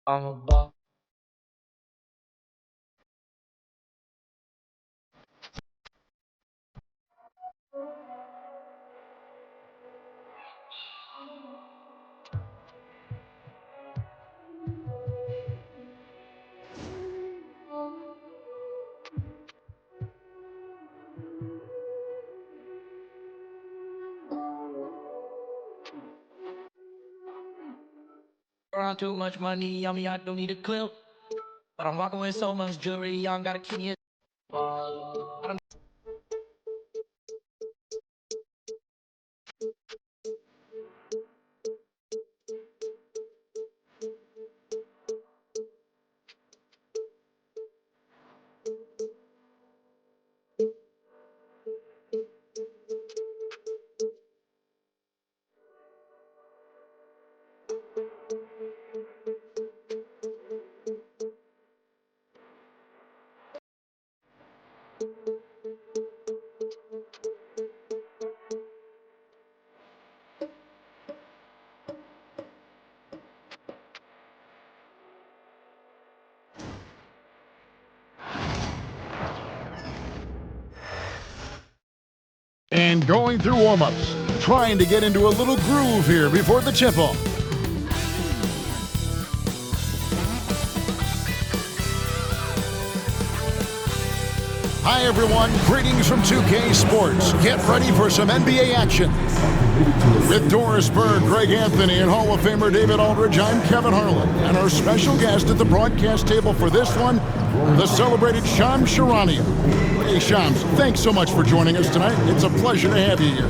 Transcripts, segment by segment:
I'm a ball. Around too much money on me, I don't need a clip. But I'm walking with so much jewelry, I don't gotta keep it. And going through warm-ups, trying to get into a little groove here before the tip-off. Hi everyone, greetings from 2K Sports. Get ready for some NBA action. With Doris Berg, Greg Anthony, and Hall of Famer David Aldridge, I'm Kevin Harlan. And our special guest at the broadcast table for this one, the celebrated Shams Charania. Hey Shams, thanks so much for joining us tonight. It's a pleasure to have you here.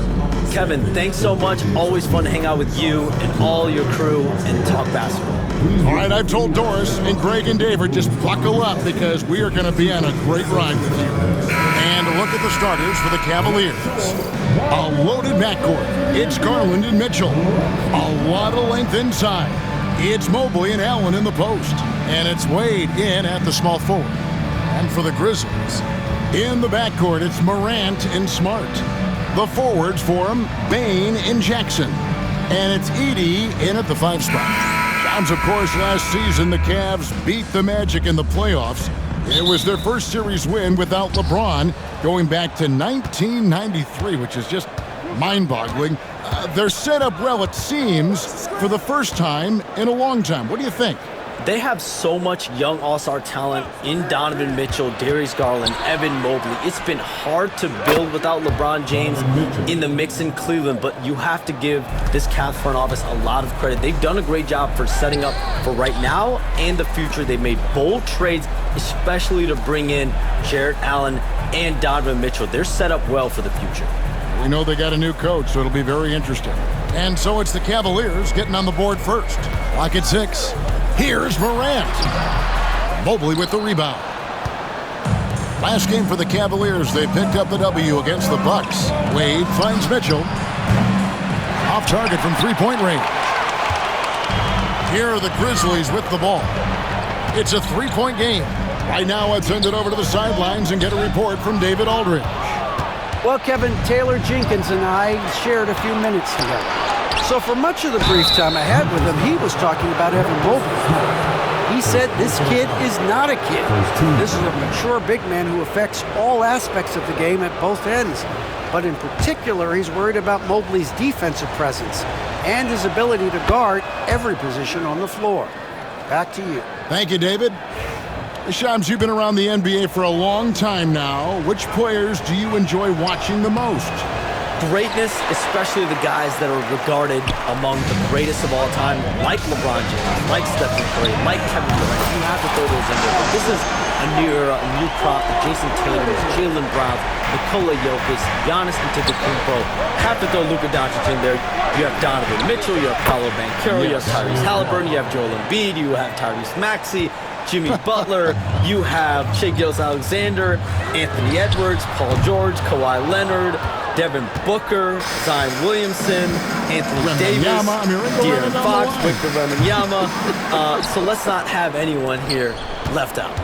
Kevin, thanks so much. Always fun to hang out with you and all your crew and talk basketball. All right, I've told Doris and Greg and David, just buckle up because we are going to be on a great ride with you. And look at the starters for the Cavaliers. A loaded backcourt. It's Garland and Mitchell. A lot of length inside. It's Mobley and Allen in the post. And it's Wade in at the small forward. And for the Grizzlies, in the backcourt, it's Morant and Smart. The forwards for him, Bain and Jackson. And it's Edey in at the 5 spot. Of course, last season, the Cavs beat the Magic in the playoffs. It was their first series win without LeBron, going back to 1993, which is just mind-boggling. They're set up well, it seems, for the first time in a long time. What do you think? They have so much young all-star talent in Donovan Mitchell, Darius Garland, Evan Mobley. It's been hard to build without LeBron James in the mix in Cleveland, but you have to give this Cavs front office a lot of credit. They've done a great job for setting up for right now and the future. They made bold trades, especially to bring in Jarrett Allen and Donovan Mitchell. They're set up well for the future. We know they got a new coach, so it'll be very interesting. And so it's the Cavaliers getting on the board first. Lock at 6. Here's Morant. Mobley with the rebound. Last game for the Cavaliers, they picked up the W against the Bucks. Wade finds Mitchell. Off target from three-point range. Here are the Grizzlies with the ball. It's a three-point game. Right now, I'd send it over to the sidelines and get a report from David Aldridge. Well, Kevin, Taylor Jenkins and I shared a few minutes together. So for much of the brief time I had with him, he was talking about Evan Mobley. He said this kid is not a kid. This is a mature big man who affects all aspects of the game at both ends. But in particular, he's worried about Mobley's defensive presence and his ability to guard every position on the floor. Back to you. Thank you, David. Shams, you've been around the NBA for a long time now. Which players do you enjoy watching the most? Greatness, especially the guys that are regarded among the greatest of all time, like LeBron James, like Stephen Curry, like Kevin Durant. You have to throw those in there. But this is a new crop of Jason Tatum, Jaylen Brown, Nikola Jokic, Giannis Antetokounmpo. Have to throw Luka Doncic in there. You have Donovan Mitchell, you have Paolo Banchero, you have Tyrese Halliburton, you have Joel Embiid, you have Tyrese Maxey, Jimmy Butler, you have Shai Gilgeous-Alexander, Anthony Edwards, Paul George, Kawhi Leonard, Devin Booker, Zion Williamson, Anthony Davis, De'Aaron Fox, Victor Wembanyama. So let's not have anyone here left out.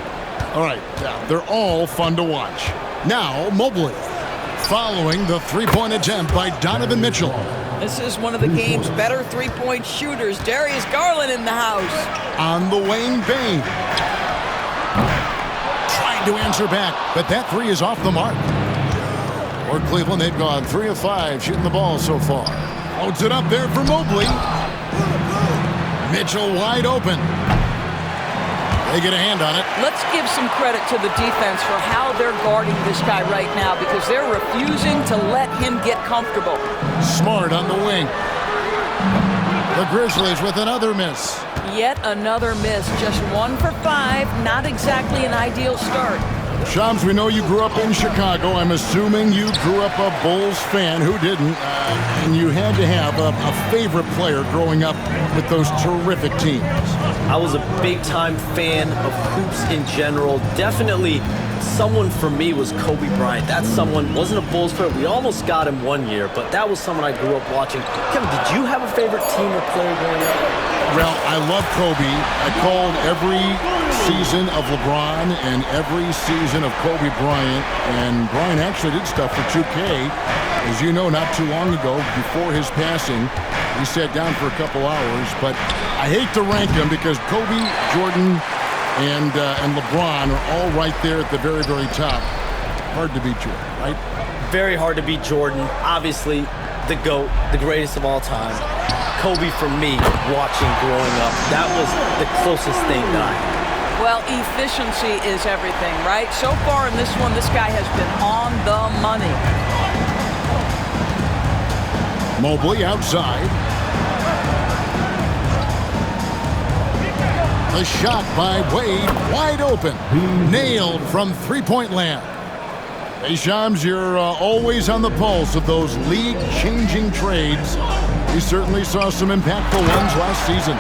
All right, they're all fun to watch. Now, Mobley, following the three-point attempt by Donovan Mitchell. This is one of the game's better three-point shooters. Darius Garland in the house. On the Wayne Bain. Trying to answer back, but that three is off the mark. For Cleveland, they've gone 3 of 5 shooting the ball so far. Loads it up there for Mobley. Mitchell wide open. They get a hand on it. Let's give some credit to the defense for how they're guarding this guy right now because they're refusing to let him get comfortable. Smart on the wing. The Grizzlies with another miss. Yet another miss. Just 1 for 5. Not exactly an ideal start. Shams, we know you grew up in Chicago. I'm assuming you grew up a Bulls fan. Who didn't? And you had to have a favorite player growing up with those terrific teams. I was a big-time fan of hoops in general. Definitely someone for me was Kobe Bryant. That someone wasn't a Bulls player. We almost got him one year, but that was someone I grew up watching. Kevin, did you have a favorite team or player growing up? Well, I love Kobe. I called every season of LeBron and every season of Kobe Bryant. And Bryant actually did stuff for 2K. As you know, not too long ago, before his passing, we sat down for a couple hours. But I hate to rank them because Kobe, Jordan, and LeBron are all right there at the very, very top. Hard to beat Jordan, right? Very hard to beat Jordan. Obviously, the GOAT, the greatest of all time. Kobe, for me, watching growing up, that was the closest thing that I had. Well, efficiency is everything, right? So far in this one, this guy has been on the money. Mobley outside. The shot by Wade, wide open. Nailed from three-point land. Hey, Shams, you're always on the pulse of those league-changing trades. We certainly saw some impactful ones last season.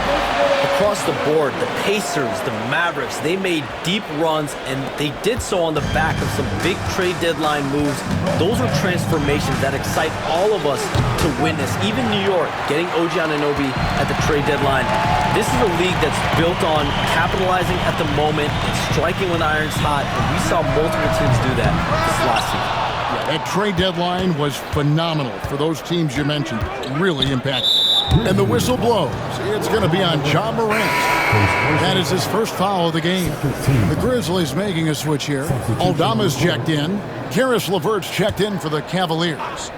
Across the board, the Pacers, the Mavericks, they made deep runs, and they did so on the back of some big trade deadline moves. Those are transformations that excite all of us to witness. Even New York, getting OG Anunoby at the trade deadline. This is a league that's built on capitalizing at the moment and striking when the iron's hot, and we saw multiple teams do that this last season. That trade deadline was phenomenal for those teams you mentioned. Really impactful. And the whistle blows. It's going to be on John Morant. That is his first foul of the game. The Grizzlies making a switch here. Aldama's checked in. Karis LeVert's checked in for the Cavaliers.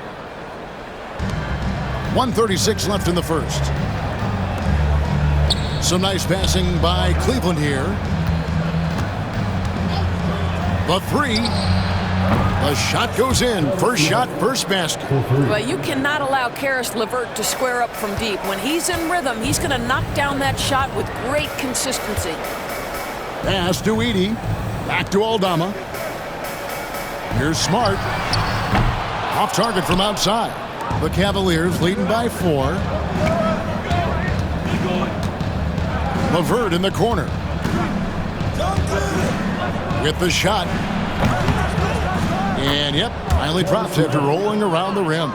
1:36 left in the first. Some nice passing by Cleveland here. The three. The shot goes in. First shot, first basket. Well, you cannot allow Karis LeVert to square up from deep. When he's in rhythm, he's going to knock down that shot with great consistency. Pass to Edey. Back to Aldama. Here's Smart. Off target from outside. The Cavaliers leading by 4. LeVert in the corner. With the shot. And, yep, finally drops after rolling around the rim.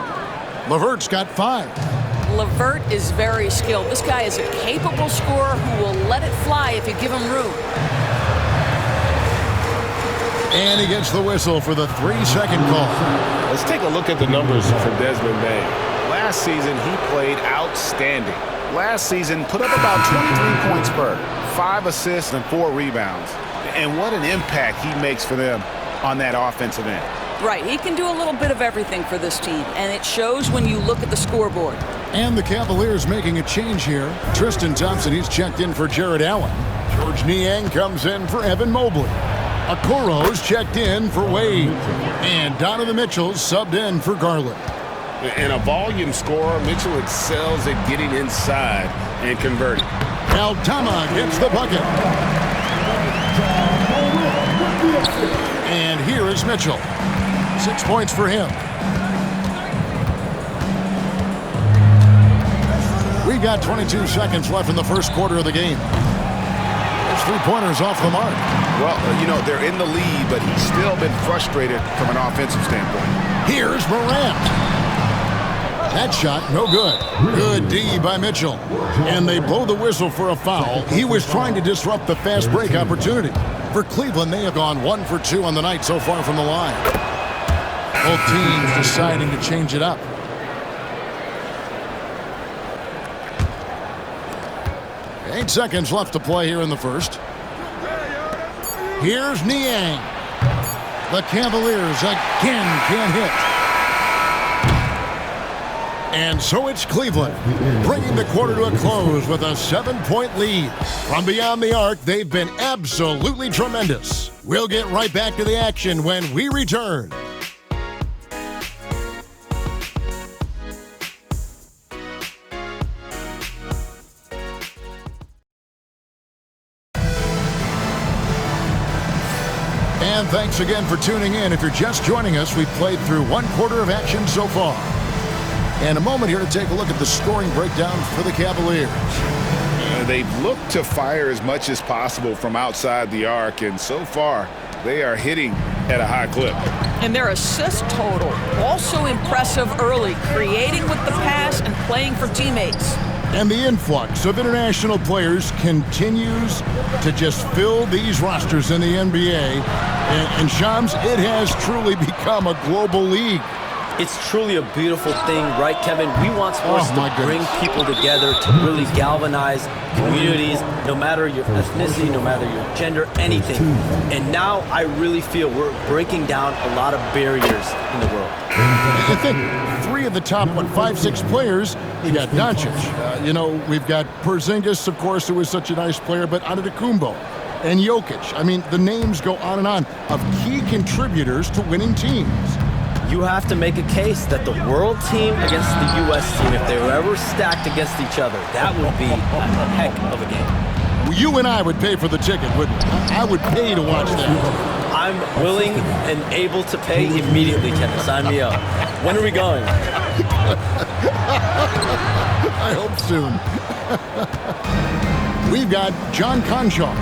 LeVert's got 5. LeVert is very skilled. This guy is a capable scorer who will let it fly if you give him room. And he gets the whistle for the 3-second call. Let's take a look at the numbers for Desmond Bain. Last season, he played outstanding. Last season, put up about 23 points per, 5 assists and 4 rebounds. And what an impact he makes for them on that offensive end. Right, he can do a little bit of everything for this team, and it shows when you look at the scoreboard. And the Cavaliers making a change here. Tristan Thompson, he's checked in for Jared Allen. George Niang comes in for Evan Mobley. Okoro's checked in for Wade. And Donovan Mitchell's subbed in for Garland. And a volume scorer, Mitchell excels at getting inside and converting. Aldama gets the bucket. And here is Mitchell. 6 points for him. We got 22 seconds left in the first quarter of the game. There's 3-pointers off the mark. Well, you know, they're in the lead, but he's still been frustrated from an offensive standpoint. Here's Morant. That shot, no good. Good D by Mitchell. And they blow the whistle for a foul. He was trying to disrupt the fast break opportunity. For Cleveland, they have gone 1 for 2 on the night so far from the line. Both teams deciding to change it up. 8 seconds left to play here in the first. Here's Niang. The Cavaliers again can't hit. And so it's Cleveland, bringing the quarter to a close with a 7-point lead. From beyond the arc, they've been absolutely tremendous. We'll get right back to the action when we return. And thanks again for tuning in. If you're just joining us, we've played through 1 quarter of action so far. And a moment here to take a look at the scoring breakdown for the Cavaliers. They've looked to fire as much as possible from outside the arc, and so far they are hitting at a high clip. And their assist total, also impressive early, creating with the pass and playing for teammates. And the influx of international players continues to just fill these rosters in the NBA. And Shams, it has truly become a global league. It's truly a beautiful thing, right, Kevin? We want sports to bring people together, to really galvanize communities, no matter your ethnicity, no matter your gender, anything. And now I really feel we're breaking down a lot of barriers in the world. I think 3 of the top, 5-6 players, you got Doncic. We've got Porzingis, of course, who was such a nice player, but Antetokounmpo and Jokic. I mean, the names go on of key contributors to winning teams. You have to make a case that the world team against the U.S. team, if they were ever stacked against each other, that would be a heck of a game. Well, you and I would pay for the ticket, wouldn't we? I would pay to watch that. I'm willing and able to pay immediately, Kevin. Sign me up. When are we going? I hope soon. We've got John Conchar.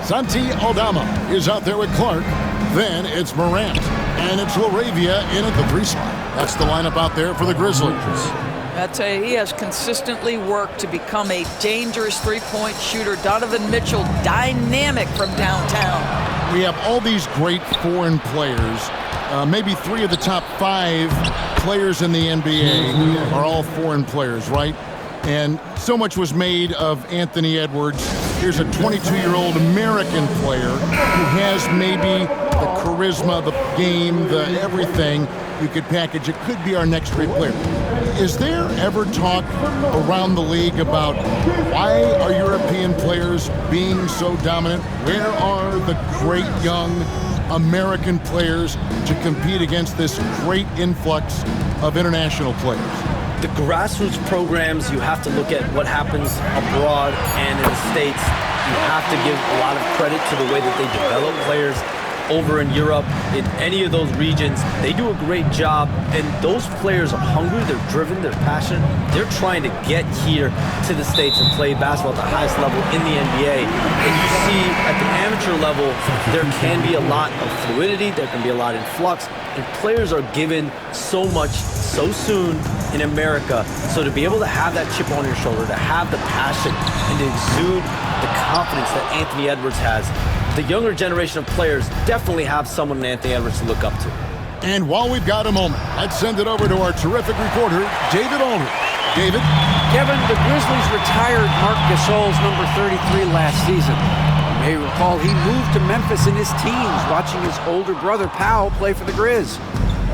Santi Aldama is out there with Clark. Then it's Morant. And it's LaRavia in at the 3 slot. That's the lineup out there for the Grizzlies. I tell you, he has consistently worked to become a dangerous three-point shooter. Donovan Mitchell, dynamic from downtown. We have all these great foreign players. Maybe 3 of the top 5 players in the NBA are all foreign players, right? And so much was made of Anthony Edwards. Here's a 22-year-old American player who has maybe the charisma, the game, the everything you could package. It could be our next great player. Is there ever talk around the league about why are European players being so dominant? Where are the great young American players to compete against this great influx of international players? The grassroots programs, you have to look at what happens abroad and in the States. You have to give a lot of credit to the way that they develop players over in Europe, in any of those regions. They do a great job, and those players are hungry, they're driven, they're passionate. They're trying to get here to the States and play basketball at the highest level in the NBA. And you see at the amateur level, there can be a lot of fluidity, there can be a lot of influx, and players are given so much so soon in America. So to be able to have that chip on your shoulder, to have the passion, and to exude the confidence that Anthony Edwards has, the younger generation of players definitely have someone in Anthony Edwards to look up to. And while we've got a moment, let's send it over to our terrific reporter, David Aldridge. David? Kevin, the Grizzlies retired Marc Gasol's number 33 last season. You may recall he moved to Memphis in his teens, watching his older brother Powell play for the Grizz.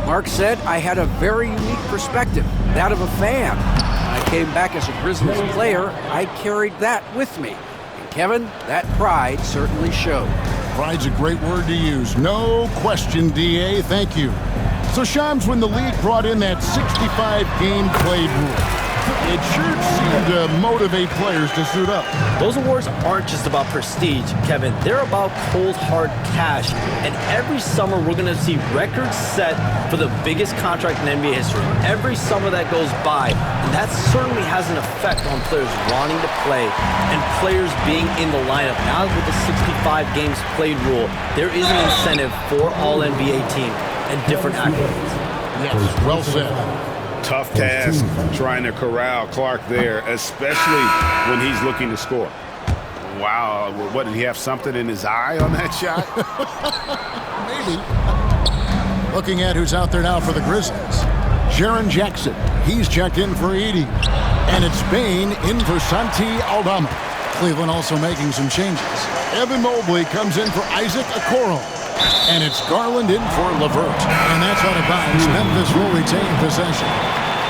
Marc said, "I had a very unique perspective, that of a fan. When I came back as a Grizzlies player, I carried that with me." Kevin, that pride certainly showed. Pride's a great word to use. No question, DA. Thank you. So, Shams, when the league brought in that 65-game played rule, it sure seemed to motivate players to suit up. Those awards aren't just about prestige, Kevin. They're about cold, hard cash. And every summer, we're going to see records set for the biggest contract in NBA history. Every summer that goes by, and that certainly has an effect on players wanting to play and players being in the lineup. Now with the 65 games played rule, there is an incentive for all NBA teams and different accolades. Yes, well said. Tough task trying to corral Clark there, especially when he's looking to score. Wow, what, did he have something in his eye on that shot? Maybe. Looking at who's out there now for the Grizzlies. Jaren Jackson, he's checked in for 80. And it's Bane in for Santi Aldama. Cleveland also making some changes. Evan Mobley comes in for Isaac Okoro. And it's Garland in for LeVert. And that's out of bounds. Memphis will retain possession.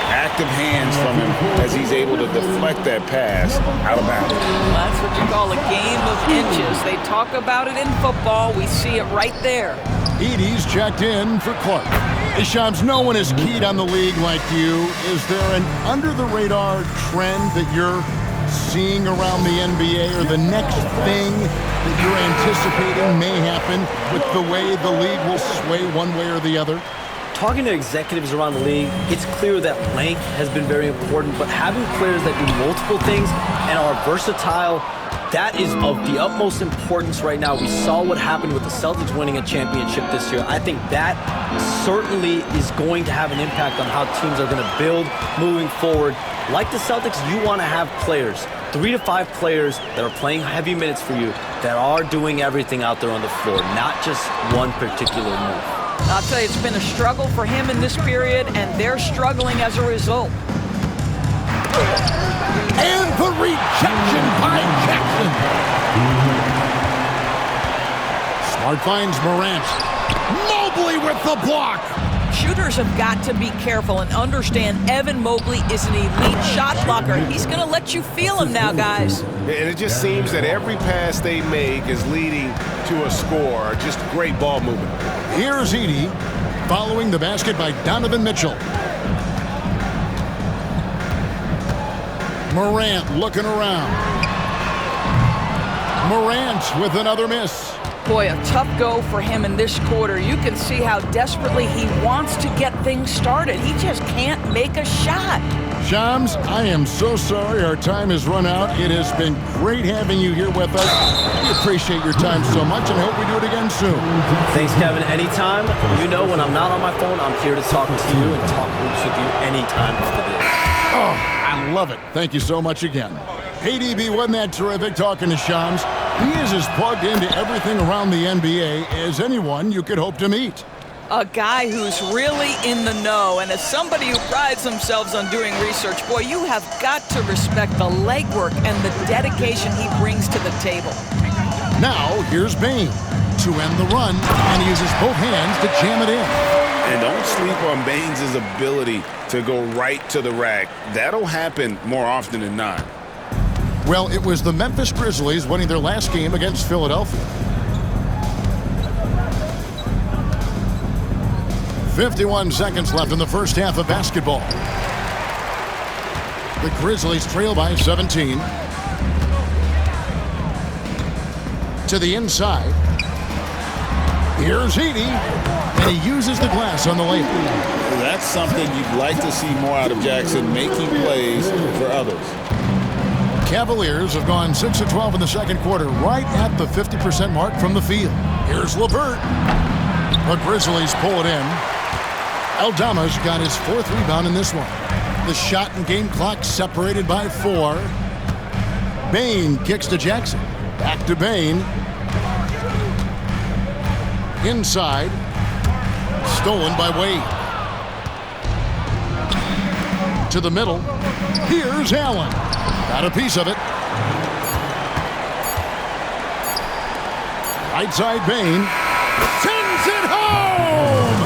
Active hands from him as he's able to deflect that pass out of bounds. That's what you call a game of inches. They talk about it in football. We see it right there. Edie's checked in for Clark. Hey, Shams, no one is keyed on the league like you. Is there an under-the-radar trend that you're seeing around the NBA, or the next thing that you're anticipating may happen with the way the league will sway one way or the other? Talking to executives around the league, it's clear that length has been very important, but having players that do multiple things and are versatile, that is of the utmost importance right now. We saw what happened with the Celtics winning a championship this year. I think that certainly is going to have an impact on how teams are going to build moving forward. Like the Celtics, you want to have players, 3 to 5 players that are playing heavy minutes for you, that are doing everything out there on the floor, not just one particular move. I'll tell you, it's been a struggle for him in this period, and they're struggling as a result. And the rejection by Jackson. Smart finds Morant. Mobley with the block. Shooters have got to be careful and understand Evan Mobley is an elite shot blocker. He's going to let you feel him now, guys. And it just seems that every pass they make is leading to a score. Just great ball movement. Here's Edie following the basket by Donovan Mitchell. Morant looking around. Morant with another miss. Boy, a tough go for him in this quarter. You can see how desperately he wants to get things started. He just can't make a shot. Shams, I am so sorry our time has run out. It has been great having you here with us. We appreciate your time so much and hope we do it again soon. Thanks, Kevin. Anytime. You know, when I'm not on my phone, I'm here to talk to you and talk hoops with you anytime of the day. Oh, I love it. Thank you so much again. Hey, DB, wasn't that terrific talking to Shams? He is as plugged into everything around the NBA as anyone you could hope to meet. A guy who's really in the know, and as somebody who prides themselves on doing research, boy, you have got to respect the legwork and the dedication he brings to the table. Now, here's Bane to end the run, and he uses both hands to jam it in. And don't sleep on Baines' ability to go right to the rack. That'll happen more often than not. Well, it was the Memphis Grizzlies winning their last game against Philadelphia. 51 seconds left in the first half of basketball. The Grizzlies trail by 17. To the inside. Here's Edie, and he uses the glass on the layup. That's something you'd like to see more out of Jackson, making plays for others. Cavaliers have gone 6 of 12 in the second quarter, right at the 50% mark from the field. Here's LeVert. The Grizzlies pull it in. Aldama's got his 4th rebound in this one. The shot and game clock separated by 4. Bane kicks to Jackson. Back to Bane. Inside. Stolen by Wade. To the middle. Here's Allen. Got a piece of it. Right side Bane. Sends it home!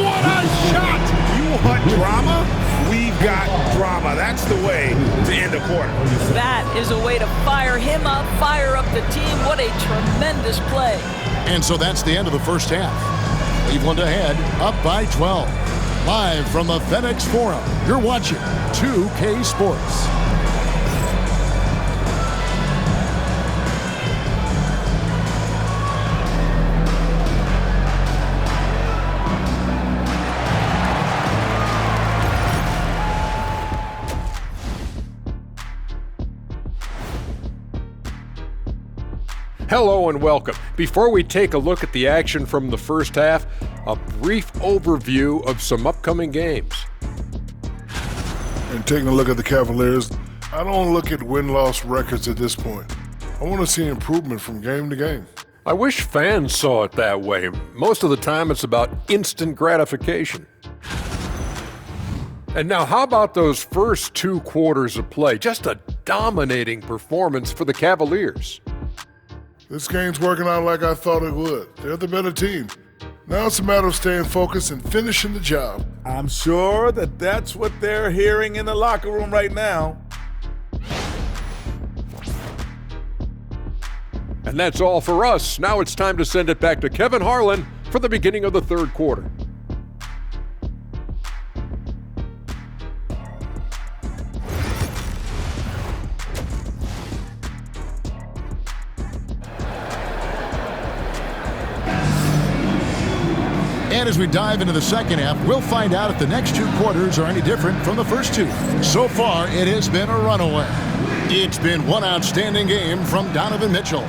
What a shot! You want drama? We've got drama. That's the way to end a quarter. That is a way to fire him up, fire up the team. What a tremendous play. And so that's the end of the first half. Cleveland ahead, up by 12. Live from the FedEx Forum, you're watching 2K Sports. Hello and welcome. Before we take a look at the action from the first half, a brief overview of some upcoming games. And taking a look at the Cavaliers, I don't look at win-loss records at this point. I want to see improvement from game to game. I wish fans saw it that way. Most of the time it's about instant gratification. And now how about those first 2 quarters of play? Just a dominating performance for the Cavaliers. This game's working out like I thought it would. They're the better team. Now it's a matter of staying focused and finishing the job. I'm sure that's what they're hearing in the locker room right now. And that's all for us. Now it's time to send it back to Kevin Harlan for the beginning of the third quarter. And as we dive into the second half, we'll find out if the next two quarters are any different from the first two. So far, it has been a runaway. It's been one outstanding game from Donovan Mitchell.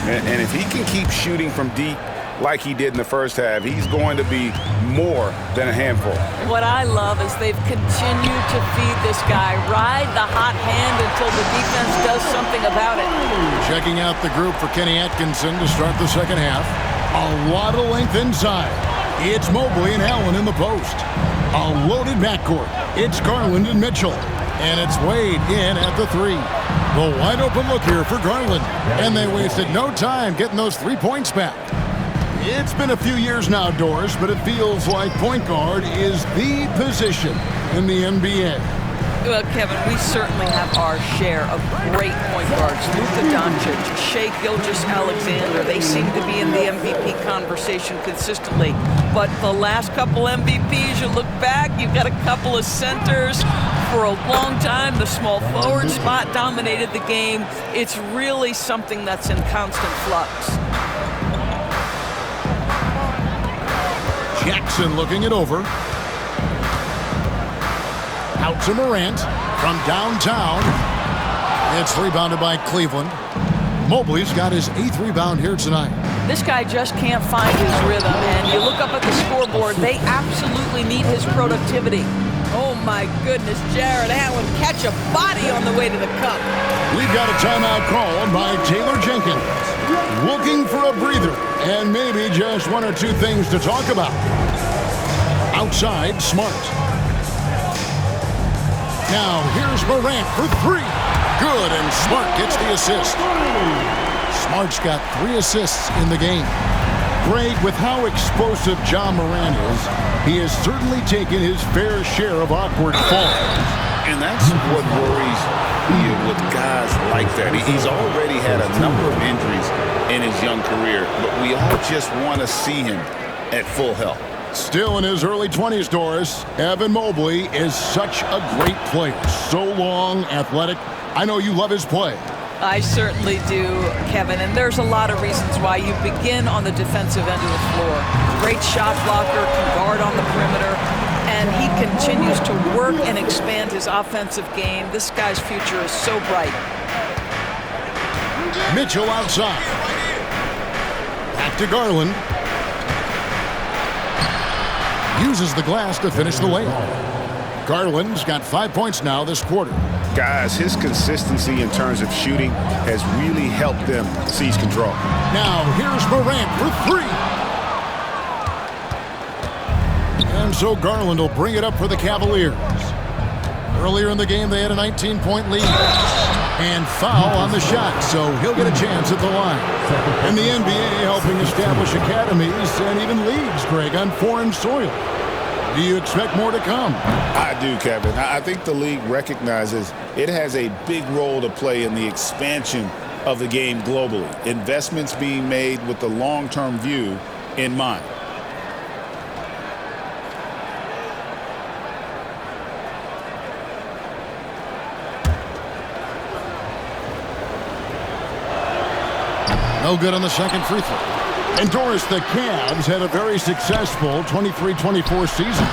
And if he can keep shooting from deep like he did in the first half, he's going to be more than a handful. What I love is they've continued to feed this guy, ride the hot hand until the defense does something about it. Checking out the group for Kenny Atkinson to start the second half. A lot of length inside. It's Mobley and Allen in the post. A loaded backcourt. It's Garland and Mitchell. And it's Wade in at the three. The wide open look here for Garland. And they wasted no time getting those 3 points back. It's been a few years now, Doris, but it feels like point guard is the position in the NBA. Well, Kevin, we certainly have our share of great point guards. Luka Doncic, Shai Gilgeous-Alexander, they seem to be in the MVP conversation consistently. But the last couple MVPs, you look back, you've got a couple of centers. For a long time, the small forward spot dominated the game. It's really something that's in constant flux. Jackson looking it over. Out to Morant from downtown. It's rebounded by Cleveland. Mobley's got his 8th rebound here tonight. This guy just can't find his rhythm, and you look up at the scoreboard, they absolutely need his productivity. Oh my goodness, Jared Allen catch a body on the way to the cup. We've got a timeout called by Taylor Jenkins. Looking for a breather and maybe just one or two things to talk about. Outside, Smart. Now here's Morant for three. Good, and Smart gets the assist. Smart's got 3 assists in the game. Greg, with how explosive John Morant is, he has certainly taken his fair share of awkward falls. And that's what worries you with guys like that. He's already had a number of injuries in his young career, but we all just want to see him at full health. Still in his early 20s, Doris, Evan Mobley is such a great player. So long, athletic. I know you love his play. I certainly do, Kevin, and there's a lot of reasons why. You begin on the defensive end of the floor. Great shot blocker, can guard on the perimeter, and he continues to work and expand his offensive game. This guy's future is so bright. Mitchell outside. Back to Garland. Uses the glass to finish the layup. Garland's got 5 points now this quarter. Guys, his consistency in terms of shooting has really helped them seize control. Now here's Morant for three. And so Garland will bring it up for the Cavaliers. Earlier in the game, they had a 19-point lead. And foul on the shot, so he'll get a chance at the line. And the NBA helping establish academies and even leagues, Greg, on foreign soil. Do you expect more to come? I do, Kevin. I think the league recognizes it has a big role to play in the expansion of the game globally. Investments being made with the long-term view in mind. No good on the second free throw. And Doris, the Cavs had a very successful 23-24 season.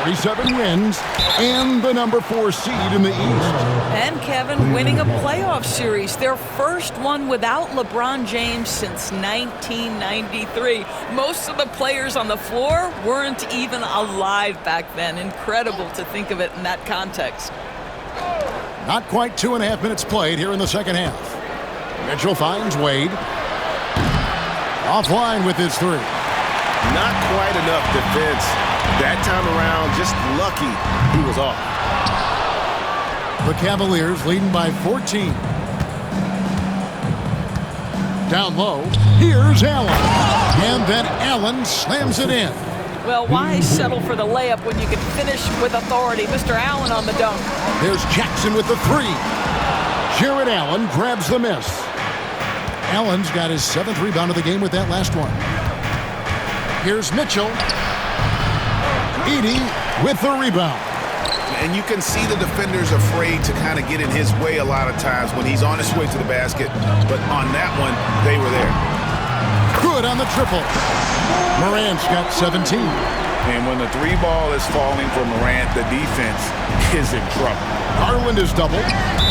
47 wins and the number 4 seed in the East. And Kevin winning a playoff series, their first one without LeBron James since 1993. Most of the players on the floor weren't even alive back then. Incredible to think of it in that context. Not quite 2.5 minutes played here in the second half. Mitchell finds Wade. Offline with his three. Not quite enough defense. That time around, just lucky he was off. The Cavaliers leading by 14. Down low, here's Allen. And then Allen slams it in. Well, why settle for the layup when you can finish with authority? Mr. Allen on the dunk. There's Jackson with the three. Jared Allen grabs the miss. Allen's got his 7th rebound of the game with that last one. Here's Mitchell. Edey with the rebound. And you can see the defenders afraid to kind of get in his way a lot of times when he's on his way to the basket. But on that one, they were there. Good on the triple. Morant's got 17. And when the 3 ball is falling for Morant, the defense is in trouble. Garland is doubled,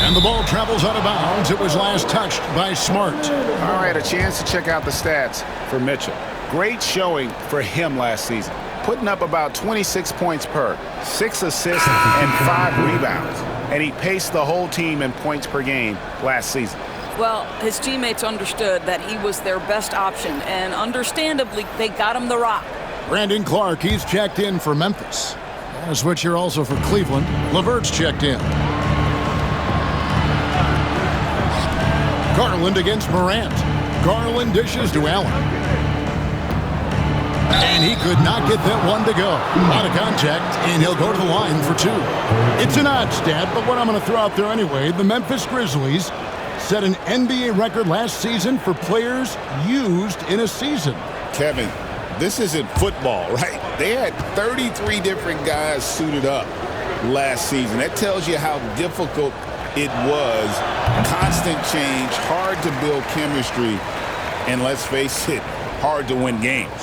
and the ball travels out of bounds. It was last touched by Smart. All right, a chance to check out the stats for Mitchell. Great showing for him last season, putting up about 26 points per, 6 assists, and 5 rebounds. And he paced the whole team in points per game last season. Well, his teammates understood that he was their best option, and understandably, they got him the rock. Brandon Clark, he's checked in for Memphis. And a switch here also for Cleveland. LeVert's checked in. Garland against Morant. Garland dishes to Allen. And he could not get that one to go. Out of contact, and he'll go to the line for 2. It's an odd stat, but what I'm going to throw out there anyway, the Memphis Grizzlies set an NBA record last season for players used in a season. Kevin, this isn't football, right? They had 33 different guys suited up last season. That tells you how difficult it was. Constant change, hard to build chemistry, and let's face it, hard to win games.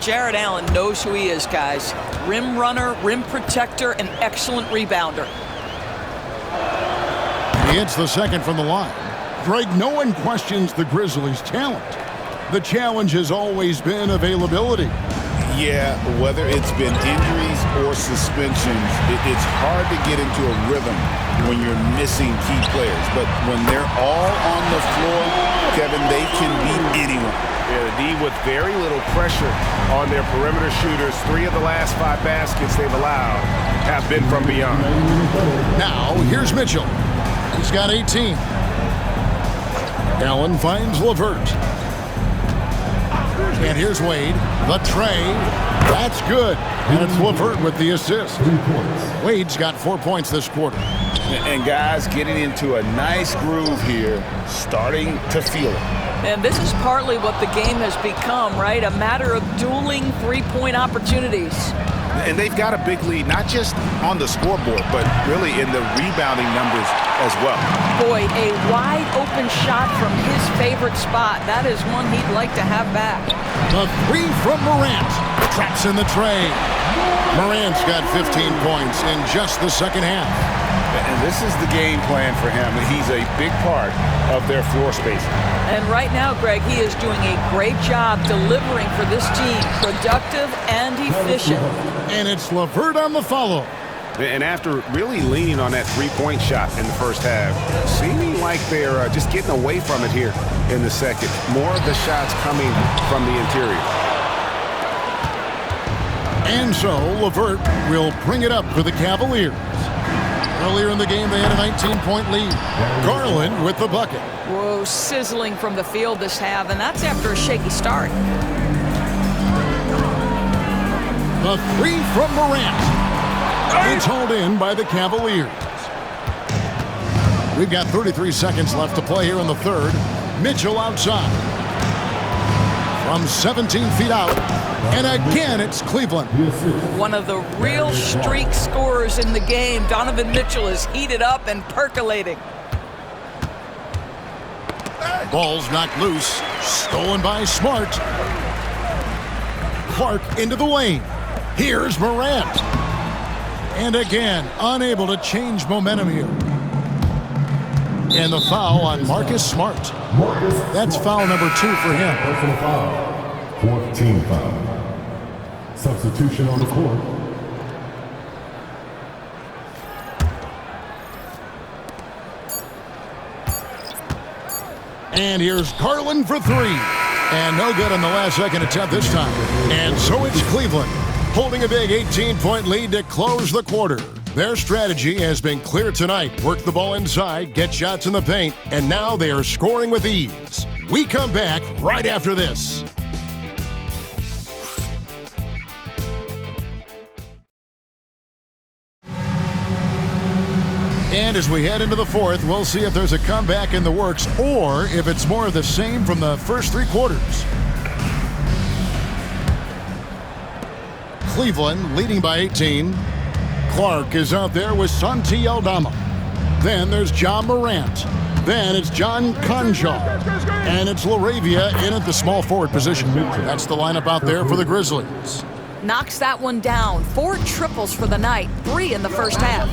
Jared Allen knows who he is, guys. Rim runner, rim protector, and excellent rebounder. He hits the second from the line. Greg, no one questions the Grizzlies' talent. The challenge has always been availability. Yeah, whether it's been injuries or suspensions, it's hard to get into a rhythm when you're missing key players. But when they're all on the floor, Kevin, they can beat anyone. Yeah, the D with very little pressure on their perimeter shooters. 3 of the last 5 baskets they've allowed have been from beyond. Now, here's Mitchell. He's got 18. Allen finds LeVert. And here's Wade. The tray. That's good. And it's LeVert with the assist. Wade's got 4 points this quarter. And guys getting into a nice groove here, starting to feel it. And this is partly what the game has become, right? A matter of dueling 3-point opportunities. And they've got a big lead, not just on the scoreboard, but really in the rebounding numbers as well. Boy, a wide open shot from his favorite spot. That is one he'd like to have back. The 3 from Morant. Traps in the tray. Morant's got 15 points in just the second half. And this is the game plan for him. He's a big part of their floor spacing. And right now, Greg, he is doing a great job delivering for this team. Productive and efficient. And it's LeVert on the follow. And after really leaning on that 3-point shot in the first half, seeming like they're just getting away from it here in the second. More of the shots coming from the interior. And so LeVert will bring it up for the Cavaliers. Earlier in the game, they had a 19-point lead. Garland with the bucket. Whoa, sizzling from the field this half, and that's after a shaky start. The 3 from Morant. It's hauled in by the Cavaliers. We've got 33 seconds left to play here in the third. Mitchell outside. From 17 feet out. And again, it's Cleveland. One of the real streak scorers in the game. Donovan Mitchell is heated up and percolating. Ball's knocked loose. Stolen by Smart. Clark into the lane. Here's Morant. And again, unable to change momentum here. And the foul on Marcus Smart. That's foul number 2 for him. Personal foul. 4th team foul. Substitution on the court. And here's Garland for 3. And no good on the last second attempt this time. And so it's Cleveland, holding a big 18-point lead to close the quarter. Their strategy has been clear tonight. Work the ball inside, get shots in the paint, and now they are scoring with ease. We come back right after this. And as we head into the fourth, we'll see if there's a comeback in the works or if it's more of the same from the first three quarters. Cleveland leading by 18. Clark is out there with Santi Aldama. Then there's John Morant. Then it's John Conjar. And it's LaRavia in at the small forward position. That's the lineup out there for the Grizzlies. Knocks that one down. 4 triples for the night, 3 in the first half.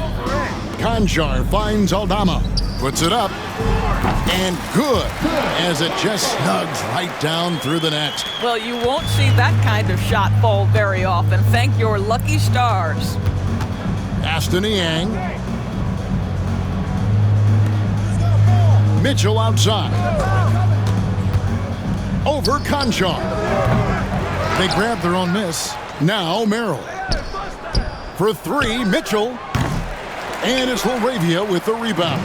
Conjar finds Aldama, puts it up, and good, as it just snugs right down through the net. Well, you won't see that kind of shot fall very often. Thank your lucky stars. Aston Yang. Mitchell outside. Over Conjar. They grab their own miss. Now Merrill. For 3, Mitchell. And it's LaRavia with the rebound.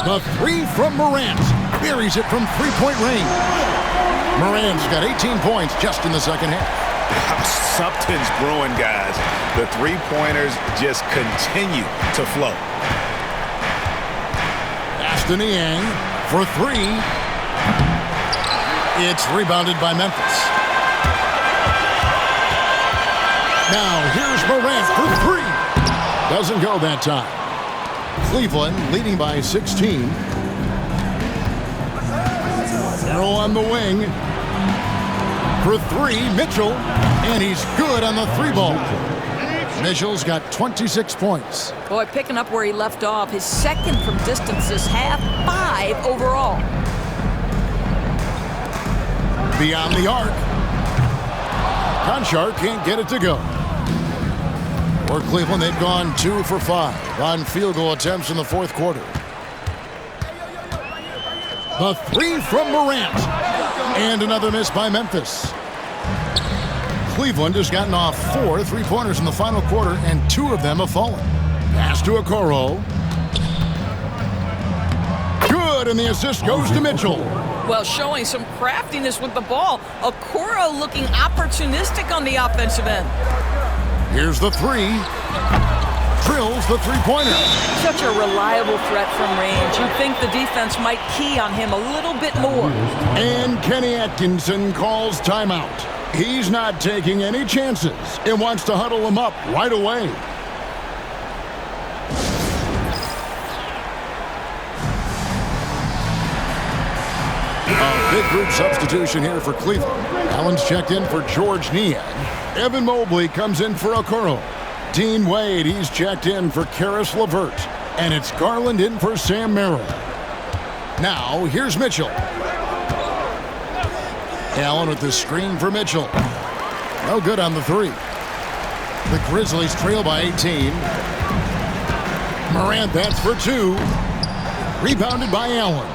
The 3 from Morant. Buries it from three-point range. Morant's got 18 points just in the second half. Something's brewing, guys. The three-pointers just continue to flow. Aston Yang for 3. It's rebounded by Memphis. Now, here's Morant for 3. Doesn't go that time. Cleveland leading by 16. Merrill on the wing. For 3, Mitchell. And he's good on the 3-ball. Mitchell's got 26 points. Boy, picking up where he left off. His second from distance this half, 5 overall. Beyond the arc. Conchar can't get it to go. For Cleveland, they've gone 2 for 5 on field goal attempts in the fourth quarter. The 3 from Morant. And another miss by Memphis. Cleveland has gotten off 4 3-pointers in the final quarter, and 2 of them have fallen. Pass to Okoro. Good, and the assist goes to Mitchell. Well, showing some craftiness with the ball. Okoro looking opportunistic on the offensive end. Here's the 3. Drills the 3-pointer. Such a reliable threat from range. You'd think the defense might key on him a little bit more. And Kenny Atkinson calls timeout. He's not taking any chances and wants to huddle him up right away. A big group substitution here for Cleveland. Allen's checked in for George Niang. Evan Mobley comes in for Okoro. Dean Wade, he's checked in for Karis LeVert. And it's Garland in for Sam Merrill. Now, here's Mitchell. Allen with the screen for Mitchell. No good on the 3. The Grizzlies trail by 18. Morant, that's for 2. Rebounded by Allen.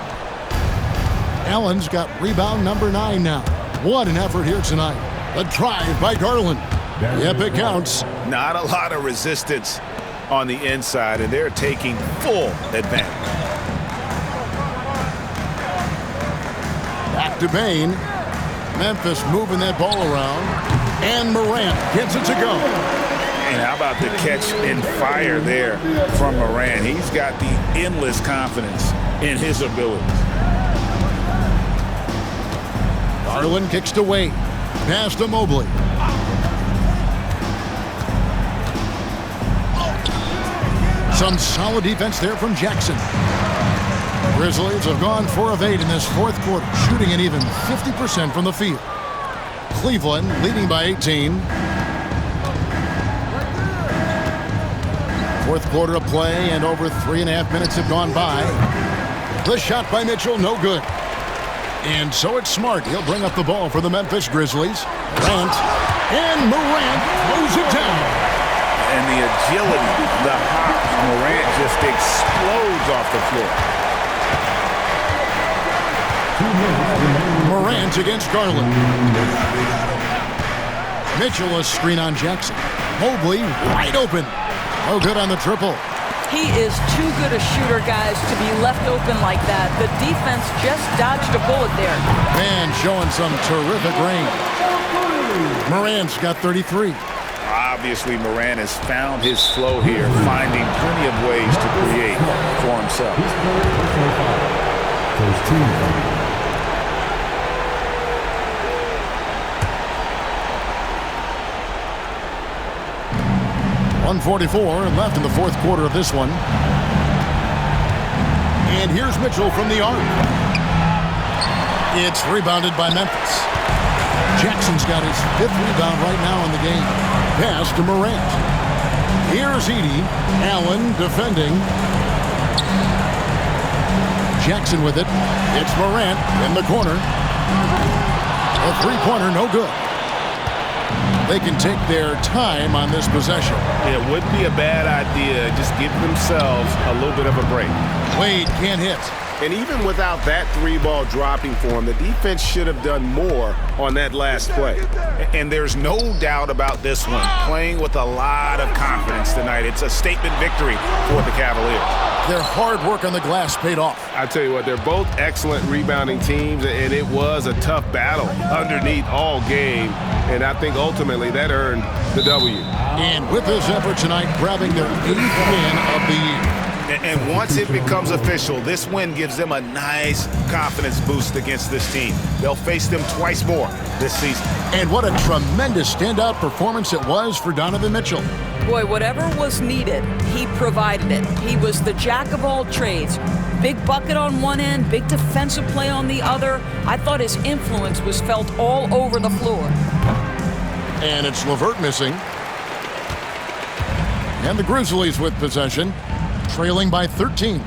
Allen's got rebound number 9 now. What an effort here tonight. The drive by Garland. Yep, it counts. Not a lot of resistance on the inside, and they're taking full advantage. Back to Bain. Memphis moving that ball around. And Morant gets it to go. And how about the catch and fire there from Morant? He's got the endless confidence in his abilities. Garland kicks to Wade. Pass to Mobley. Some solid defense there from Jackson. Grizzlies have gone 4 of 8 in this fourth quarter, shooting an even 50% from the field. Cleveland leading by 18. Fourth quarter of play, and over 3.5 minutes have gone by. The shot by Mitchell, no good. And so it's Smart. He'll bring up the ball for the Memphis Grizzlies. Morant, and Morant throws it down. And the agility, the hop, Morant just explodes off the floor. Morant against Garland. Mitchell a screen on Jackson. Mobley wide open. No good on the triple. He is too good a shooter, guys, to be left open like that. The defense just dodged a bullet there. Man showing some terrific range. Morant's got 33. Obviously, Morant has found his flow here, finding plenty of ways to create for himself. First team foul. 1:44 left in the fourth quarter of this one. And here's Mitchell from the arc. It's rebounded by Memphis. Jackson's got his 5th rebound right now in the game. Pass to Morant. Here's Edey. Allen defending. Jackson with it. It's Morant in the corner. A three-pointer, no good. They can take their time on this possession. It wouldn't be a bad idea. Just give themselves a little bit of a break. Wade can't hit. And even without that three ball dropping for him, the defense should have done more on that last play. And there's no doubt about this one. Playing with a lot of confidence tonight. It's a statement victory for the Cavaliers. Their hard work on the glass paid off. I tell you what, they're both excellent rebounding teams, and it was a tough battle underneath all game. And I think ultimately that earned the W. And with this effort tonight, grabbing their 8th win of the year. And once it becomes official, this win gives them a nice confidence boost against this team. They'll face them twice more this season. And what a tremendous standout performance it was for Donovan Mitchell. Boy, whatever was needed, he provided it. He was the jack of all trades. Big bucket on one end, big defensive play on the other. I thought his influence was felt all over the floor. And it's LeVert missing. And the Grizzlies with possession, trailing by 13.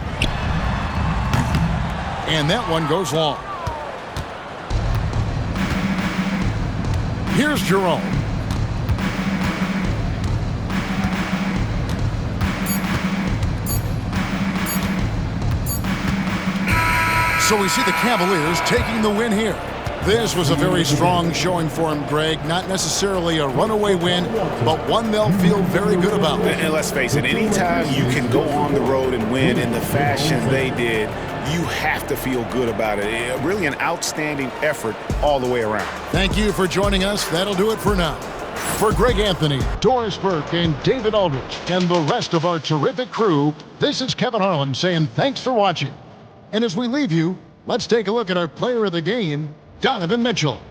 And that one goes long. Here's Jerome. So we see the Cavaliers taking the win here. This was a very strong showing for him, Greg. Not necessarily a runaway win, but one they'll feel very good about. And let's face it, anytime you can go on the road and win in the fashion they did, you have to feel good about it. Really an outstanding effort all the way around. Thank you for joining us. That'll do it for now. For Greg Anthony, Doris Burke, and David Aldrich, and the rest of our terrific crew, this is Kevin Harlan saying thanks for watching. And as we leave you, let's take a look at our player of the game, Donovan Mitchell.